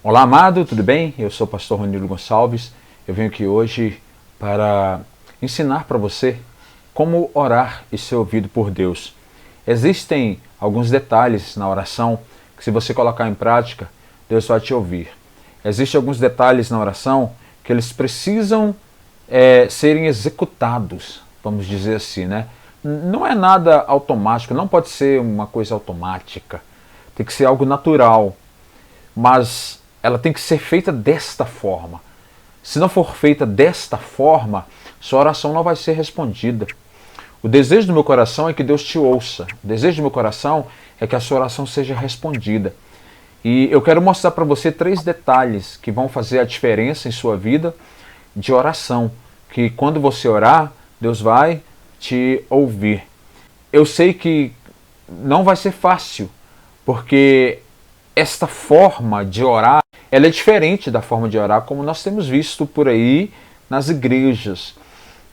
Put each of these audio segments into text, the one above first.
Olá, amado, tudo bem? Eu sou o pastor Ronildo Gonçalves. Eu venho aqui hoje para ensinar para você como orar e ser ouvido por Deus. Existem alguns detalhes na oração que, se você colocar em prática, Deus vai te ouvir. Existem alguns detalhes na oração que eles precisam serem executados, vamos dizer assim, né? Não é nada automático, não pode ser uma coisa automática. Tem que ser algo natural, mas ela tem que ser feita desta forma. Se não for feita desta forma, sua oração não vai ser respondida. O desejo do meu coração é que Deus te ouça. O desejo do meu coração é que a sua oração seja respondida. E eu quero mostrar para você 3 detalhes que vão fazer a diferença em sua vida de oração. Que quando você orar, Deus vai te ouvir. Eu sei que não vai ser fácil, porque esta forma de orar, ela é diferente da forma de orar como nós temos visto por aí nas igrejas.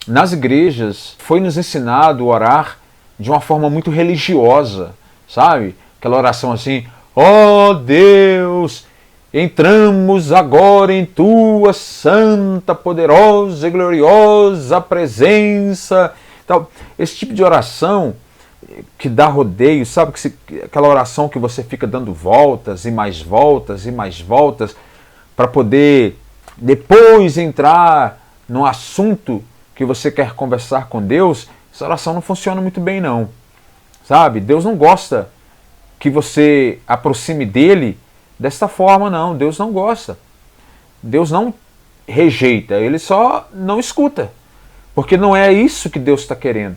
Nas igrejas foi nos ensinado a orar de uma forma muito religiosa, sabe? Aquela oração assim: ó Deus, entramos agora em tua santa, poderosa e gloriosa presença. Então, esse tipo de oração que dá rodeio, sabe? Aquela oração que você fica dando voltas e mais voltas e mais voltas para poder depois entrar no assunto que você quer conversar com Deus. Essa oração não funciona muito bem, não. Sabe? Deus não gosta que você aproxime dele desta forma, não. Deus não gosta. Deus não rejeita, ele só não escuta. Porque não é isso que Deus está querendo.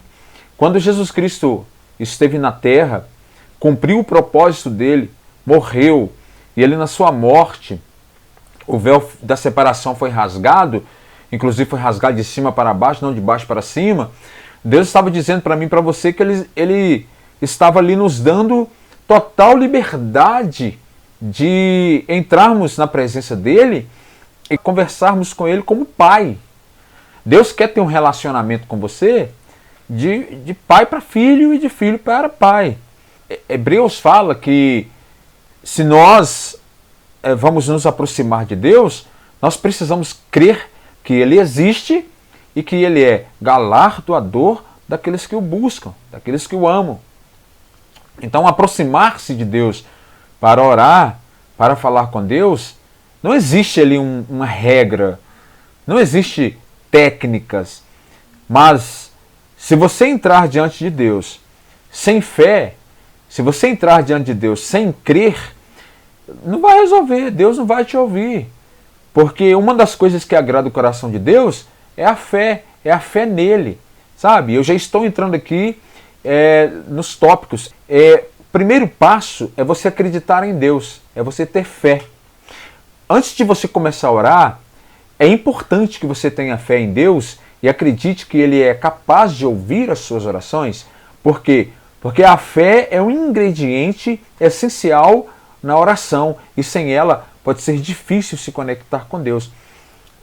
Quando Jesus Cristo esteve na terra, cumpriu o propósito dele, morreu, e ele na sua morte, o véu da separação foi rasgado, inclusive foi rasgado de cima para baixo, não de baixo para cima. Deus estava dizendo para mim e para você que ele estava ali nos dando total liberdade de entrarmos na presença dele e conversarmos com ele como pai. Deus quer ter um relacionamento com você de pai para filho e de filho para pai. Hebreus fala que se nós vamos nos aproximar de Deus, nós precisamos crer que Ele existe e que Ele é galardoador daqueles que o buscam, daqueles que o amam. Então, aproximar-se de Deus para orar, para falar com Deus, não existe ali uma regra, não existe técnicas, mas se você entrar diante de Deus sem fé, se você entrar diante de Deus sem crer, não vai resolver, Deus não vai te ouvir. Porque uma das coisas que agrada o coração de Deus é a fé nele, sabe? Eu já estou entrando aqui nos tópicos. Primeiro passo é você acreditar em Deus, é você ter fé. Antes de você começar a orar, é importante que você tenha fé em Deus e acredite que Ele é capaz de ouvir as suas orações. Por quê? Porque a fé é um ingrediente essencial na oração e sem ela pode ser difícil se conectar com Deus.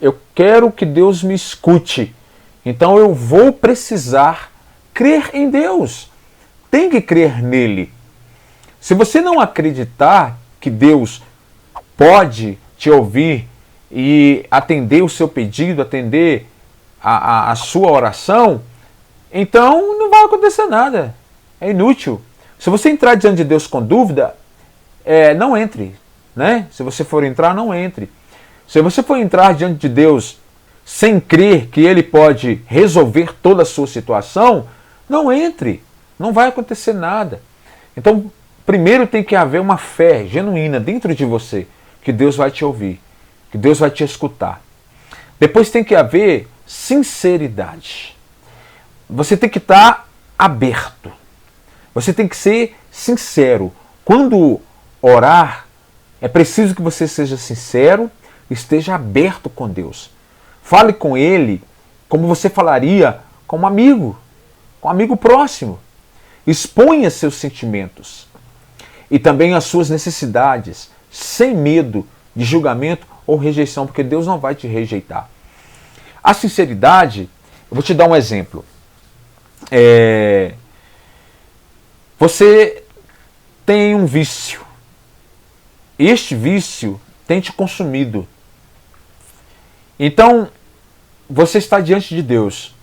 Eu quero que Deus me escute, então eu vou precisar crer em Deus. Tem que crer nele. Se você não acreditar que Deus pode te ouvir e atender o seu pedido, atender a sua oração, então não vai acontecer nada. É inútil. Se você entrar diante de Deus com dúvida, não entre. Né? Se você for entrar, não entre. Se você for entrar diante de Deus sem crer que Ele pode resolver toda a sua situação, não entre. Não vai acontecer nada. Então, primeiro tem que haver uma fé genuína dentro de você, que Deus vai te ouvir, que Deus vai te escutar. Depois tem que haver sinceridade. Você tem que estar aberto. Você tem que ser sincero. Quando orar, é preciso que você seja sincero e esteja aberto com Deus. Fale com Ele como você falaria com um amigo próximo. Exponha seus sentimentos e também as suas necessidades, sem medo de julgamento ou rejeição, porque Deus não vai te rejeitar. A sinceridade, eu vou te dar um exemplo. Você tem um vício. Este vício tem te consumido. Então, você está diante de Deus.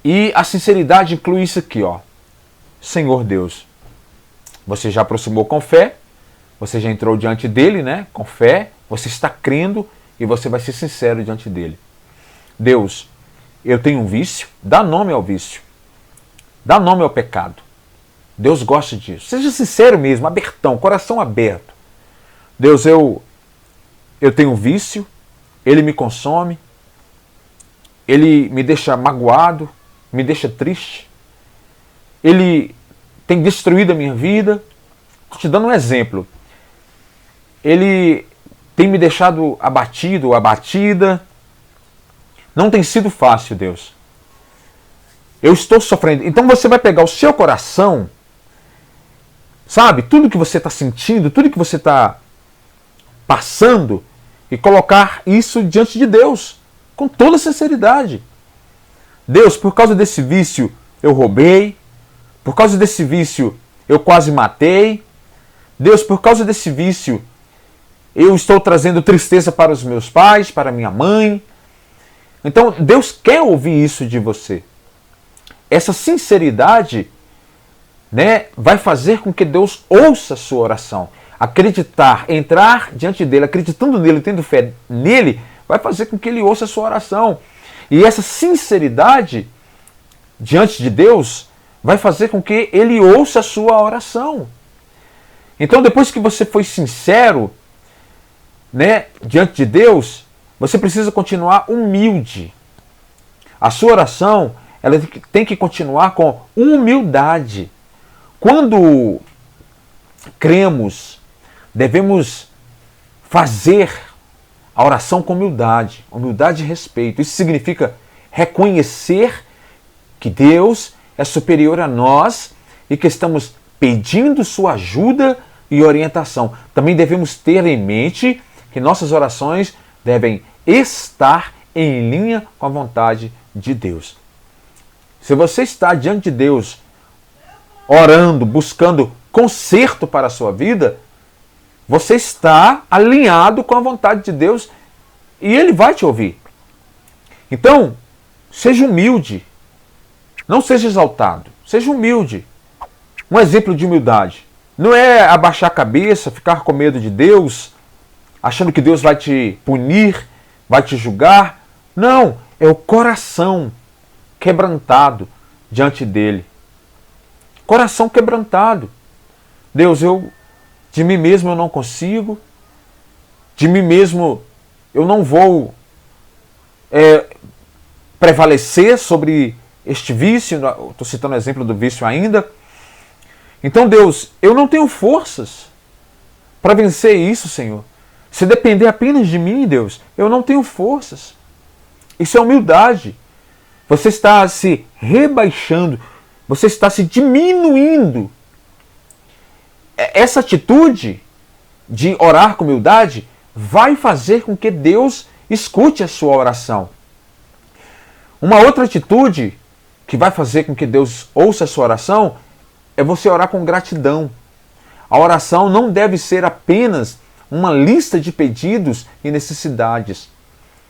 E a sinceridade inclui isso aqui, ó. Senhor Deus, você já aproximou com fé, você já entrou diante dele, né? Com fé, você está crendo e você vai ser sincero diante dele. Deus, eu tenho um vício, dá nome ao vício. Dá nome ao pecado. Deus gosta disso. Seja sincero mesmo, abertão, coração aberto. Deus, eu tenho um vício, ele me consome, ele me deixa magoado, me deixa triste, ele tem destruído a minha vida. Estou te dando um exemplo. Ele tem me deixado abatido, abatida. Não tem sido fácil, Deus. Eu estou sofrendo. Então você vai pegar o seu coração, sabe? Tudo que você está sentindo, tudo que você está passando, e colocar isso diante de Deus, com toda sinceridade. Deus, por causa desse vício eu roubei, por causa desse vício eu quase matei. Deus, por causa desse vício eu estou trazendo tristeza para os meus pais, para minha mãe. Então Deus quer ouvir isso de você. Essa sinceridade, né, vai fazer com que Deus ouça a sua oração. Acreditar, entrar diante dele, acreditando nele, tendo fé nele, vai fazer com que ele ouça a sua oração. E essa sinceridade diante de Deus vai fazer com que ele ouça a sua oração. Então, depois que você foi sincero, né, diante de Deus, você precisa continuar humilde. A sua oração, ela tem que continuar com humildade. Quando cremos, devemos fazer a oração com humildade, humildade e respeito. Isso significa reconhecer que Deus é superior a nós e que estamos pedindo sua ajuda e orientação. Também devemos ter em mente que nossas orações devem estar em linha com a vontade de Deus. Se você está diante de Deus, orando, buscando conserto para a sua vida, você está alinhado com a vontade de Deus e Ele vai te ouvir. Então, seja humilde. Não seja exaltado. Seja humilde. Um exemplo de humildade. Não é abaixar a cabeça, ficar com medo de Deus, achando que Deus vai te punir, vai te julgar. Não, é o coração quebrantado diante dele. Coração quebrantado. Deus, de mim mesmo eu não consigo, de mim mesmo eu não vou prevalecer sobre este vício. Estou citando o exemplo do vício ainda. Então, Deus, eu não tenho forças para vencer isso, Senhor. Se depender apenas de mim, Deus, eu não tenho forças. Isso é humildade. Você está se rebaixando, você está se diminuindo. Essa atitude de orar com humildade vai fazer com que Deus escute a sua oração. Uma outra atitude que vai fazer com que Deus ouça a sua oração é você orar com gratidão. A oração não deve ser apenas uma lista de pedidos e necessidades.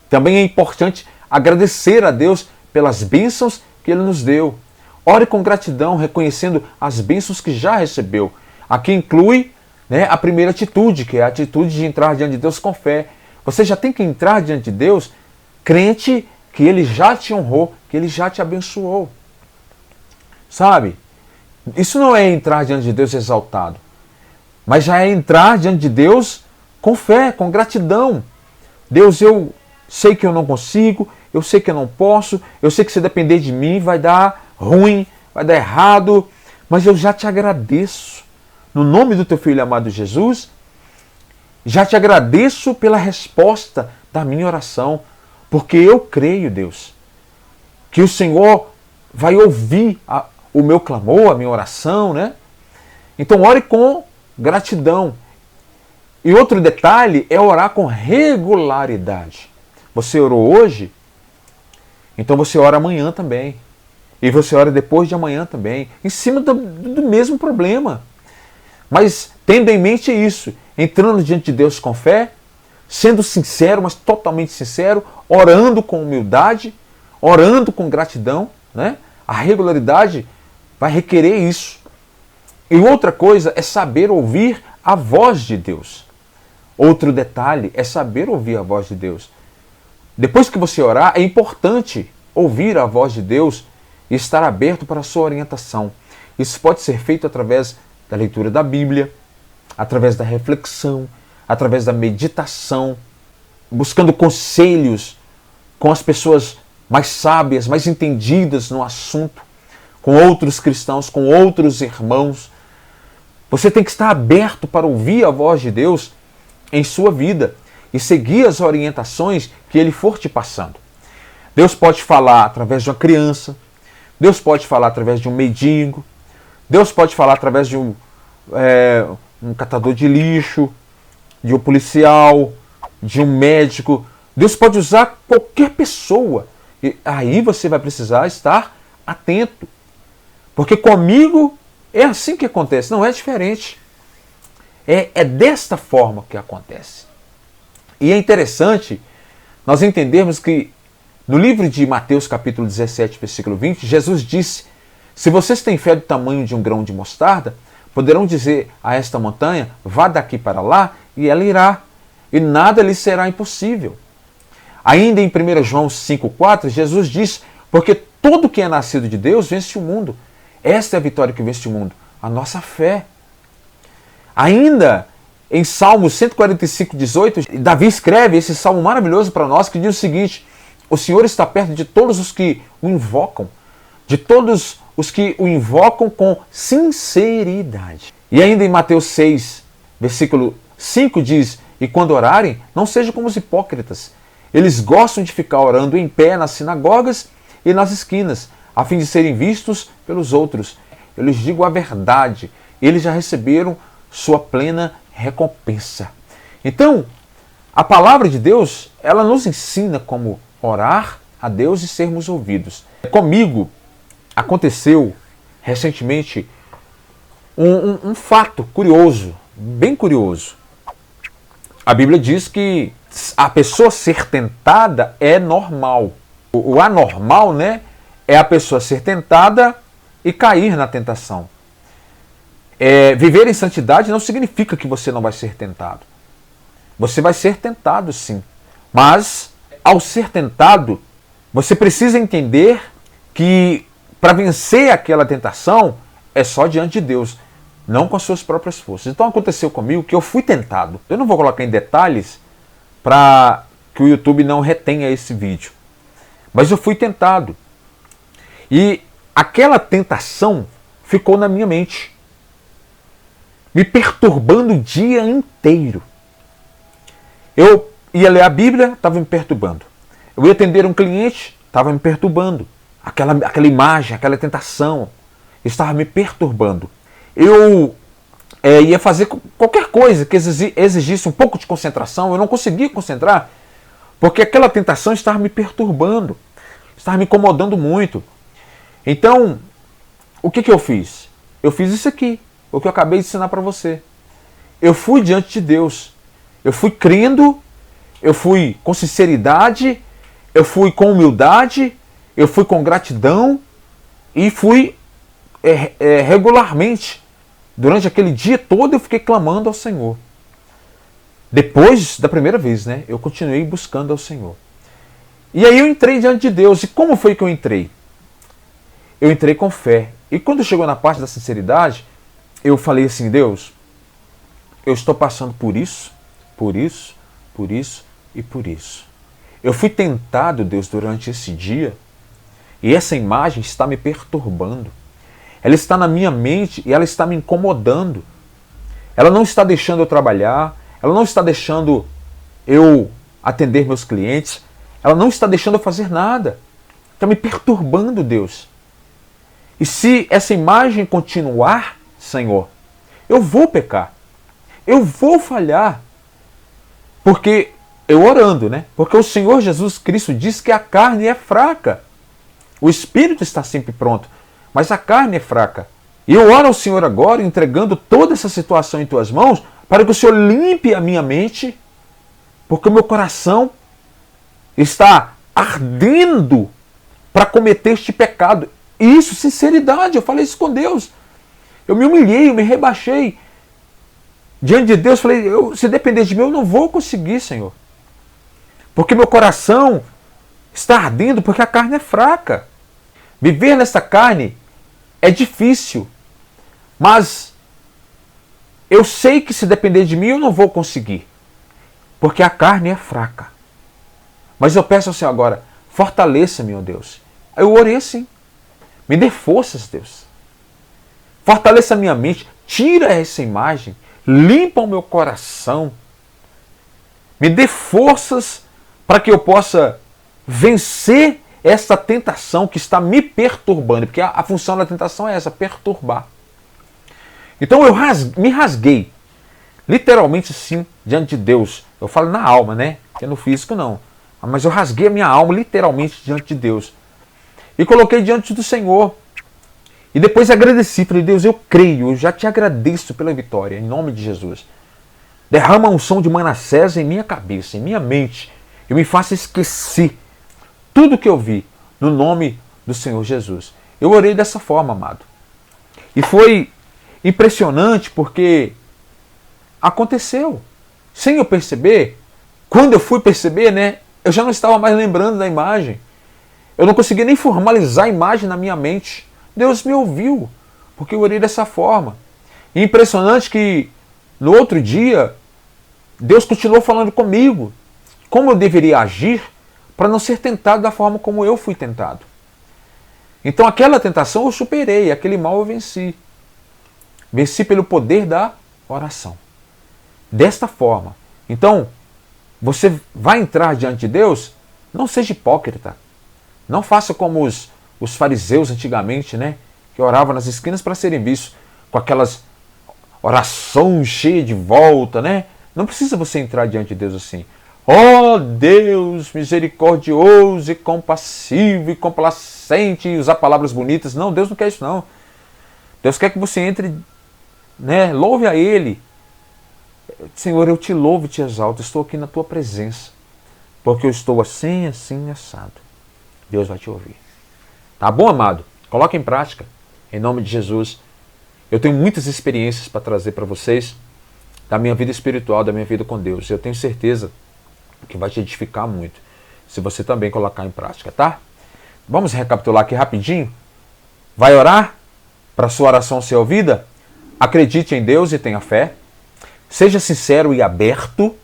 Também é importante agradecer a Deus pelas bênçãos que Ele nos deu. Ore com gratidão, reconhecendo as bênçãos que já recebeu. Aqui inclui, né, a primeira atitude, que é a atitude de entrar diante de Deus com fé. Você já tem que entrar diante de Deus crente que Ele já te honrou, que Ele já te abençoou. Sabe? Isso não é entrar diante de Deus exaltado, mas já é entrar diante de Deus com fé, com gratidão. Deus, eu sei que eu não consigo, eu sei que eu não posso, eu sei que se depender de mim vai dar ruim, vai dar errado, mas eu já te agradeço. No nome do teu Filho amado Jesus, já te agradeço pela resposta da minha oração, porque eu creio, Deus, que o Senhor vai ouvir o meu clamor, a minha oração, né? Então ore com gratidão. E outro detalhe é orar com regularidade. Você orou hoje, então você ora amanhã também. E você ora depois de amanhã também, em cima do mesmo problema. Mas tendo em mente isso, entrando diante de Deus com fé, sendo sincero, mas totalmente sincero, orando com humildade, orando com gratidão, né? A regularidade vai requerer isso. E outra coisa é saber ouvir a voz de Deus. Outro detalhe é saber ouvir a voz de Deus. Depois que você orar, é importante ouvir a voz de Deus e estar aberto para a sua orientação. Isso pode ser feito através da leitura da Bíblia, através da reflexão, através da meditação, buscando conselhos com as pessoas mais sábias, mais entendidas no assunto, com outros cristãos, com outros irmãos. Você tem que estar aberto para ouvir a voz de Deus em sua vida e seguir as orientações que Ele for te passando. Deus pode falar através de uma criança, Deus pode falar através de um mendigo, Deus pode falar através de um catador de lixo, de um policial, de um médico. Deus pode usar qualquer pessoa. E aí você vai precisar estar atento. Porque comigo é assim que acontece, não é diferente. É desta forma que acontece. E é interessante nós entendermos que no livro de Mateus capítulo 17, versículo 20, Jesus disse: se vocês têm fé do tamanho de um grão de mostarda, poderão dizer a esta montanha, vá daqui para lá, e ela irá, e nada lhe será impossível. Ainda em 1 João 5,4, Jesus diz: porque todo que é nascido de Deus vence o mundo. Esta é a vitória que vence o mundo, a nossa fé. Ainda em Salmo 145, 18, Davi escreve esse salmo maravilhoso para nós, que diz o seguinte: o Senhor está perto de todos os que o invocam, de todos os que o invocam com sinceridade. E ainda em Mateus 6, versículo 5 diz: e quando orarem, não sejam como os hipócritas. Eles gostam de ficar orando em pé nas sinagogas e nas esquinas, a fim de serem vistos pelos outros. Eu lhes digo a verdade, eles já receberam sua plena recompensa. Então, a palavra de Deus, ela nos ensina como orar a Deus e sermos ouvidos. Comigo aconteceu recentemente um fato curioso, bem curioso. A Bíblia diz que a pessoa ser tentada é normal. O anormal, né, é a pessoa ser tentada e cair na tentação. Viver em santidade não significa que você não vai ser tentado. Você vai ser tentado, sim. Mas, ao ser tentado, você precisa entender que para vencer aquela tentação é só diante de Deus, não com as suas próprias forças. Então aconteceu comigo que eu fui tentado. Eu não vou colocar em detalhes para que o YouTube não retenha esse vídeo. Mas eu fui tentado. E aquela tentação ficou na minha mente, me perturbando o dia inteiro. Eu ia ler a Bíblia, estava me perturbando. Eu ia atender um cliente, estava me perturbando. Aquela imagem, aquela tentação, estava me perturbando. Eu ia fazer qualquer coisa que exigisse um pouco de concentração, eu não conseguia concentrar, porque aquela tentação estava me perturbando, estava me incomodando muito. Então, o que eu fiz? Eu fiz isso aqui, o que eu acabei de ensinar para você. Eu fui diante de Deus, eu fui crendo, eu fui com sinceridade, eu fui com humildade, eu fui com gratidão e fui regularmente. Durante aquele dia todo eu fiquei clamando ao Senhor. Depois da primeira vez, né, eu continuei buscando ao Senhor. E aí eu entrei diante de Deus. E como foi que eu entrei? Eu entrei com fé. E quando chegou na parte da sinceridade, eu falei assim: Deus, eu estou passando por isso, por isso, por isso e por isso. Eu fui tentado, Deus, durante esse dia, e essa imagem está me perturbando. Ela está na minha mente e ela está me incomodando. Ela não está deixando eu trabalhar, ela não está deixando eu atender meus clientes, ela não está deixando eu fazer nada. Está me perturbando, Deus. E se essa imagem continuar, Senhor, eu vou pecar, eu vou falhar. Porque eu orando, né? Porque o Senhor Jesus Cristo diz que a carne é fraca. O espírito está sempre pronto, mas a carne é fraca. E eu oro ao Senhor agora, entregando toda essa situação em tuas mãos, para que o Senhor limpe a minha mente, porque o meu coração está ardendo para cometer este pecado. Isso, sinceridade, eu falei isso com Deus. Eu me humilhei, eu me rebaixei diante de Deus. Falei, se depender de mim, eu não vou conseguir, Senhor. Porque meu coração está ardendo, porque a carne é fraca. Viver nessa carne é difícil, mas eu sei que se depender de mim, eu não vou conseguir, porque a carne é fraca. Mas eu peço ao Senhor agora, fortaleça-me, ó Deus. Eu orei assim. Me dê forças, Deus. Fortaleça a minha mente. Tira essa imagem. Limpa o meu coração. Me dê forças para que eu possa vencer essa tentação que está me perturbando. Porque a função da tentação é essa, perturbar. Então eu me rasguei. Literalmente sim, diante de Deus. Eu falo na alma, né? Porque no físico não. Mas eu rasguei a minha alma literalmente diante de Deus. E coloquei diante do Senhor. E depois agradeci. Falei, Deus, eu creio, eu já te agradeço pela vitória, em nome de Jesus. Derrama um som de Manassés em minha cabeça, em minha mente. E me faça esquecer tudo que eu vi, no nome do Senhor Jesus. Eu orei dessa forma, amado. E foi impressionante porque aconteceu. Sem eu perceber, quando eu fui perceber, né, eu já não estava mais lembrando da imagem. Eu não conseguia nem formalizar a imagem na minha mente. Deus me ouviu, porque eu orei dessa forma. E impressionante que no outro dia, Deus continuou falando comigo como eu deveria agir para não ser tentado da forma como eu fui tentado. Então aquela tentação eu superei, aquele mal eu venci. Venci pelo poder da oração. Desta forma. Então, você vai entrar diante de Deus, não seja hipócrita. Não faça como os fariseus antigamente, né? Que oravam nas esquinas para serem vistos, com aquelas orações cheias de volta, né? Não precisa você entrar diante de Deus assim. Ó Deus misericordioso e compassivo e complacente, e usar palavras bonitas. Não, Deus não quer isso não. Deus quer que você entre, né? Louve a Ele. Senhor, eu te louvo e te exalto, estou aqui na tua presença, porque eu estou assim, assim, assado. Deus vai te ouvir. Tá bom, amado? Coloque em prática, em nome de Jesus. Eu tenho muitas experiências para trazer para vocês da minha vida espiritual, da minha vida com Deus. Eu tenho certeza que vai te edificar muito, se você também colocar em prática, tá? Vamos recapitular aqui rapidinho? Vai orar para sua oração ser ouvida? Acredite em Deus e tenha fé. Seja sincero e aberto,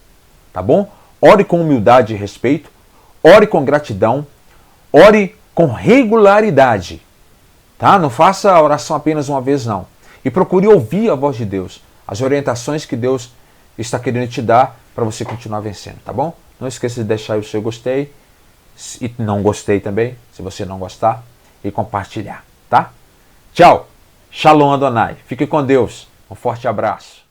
tá bom? Ore com humildade e respeito. Ore com gratidão. Ore com regularidade, tá? Não faça a oração apenas uma vez, não. E procure ouvir a voz de Deus, as orientações que Deus está querendo te dar para você continuar vencendo, tá bom? Não esqueça de deixar o seu gostei e não gostei também, se você não gostar, e compartilhar, tá? Tchau! Shalom Adonai. Fique com Deus. Um forte abraço.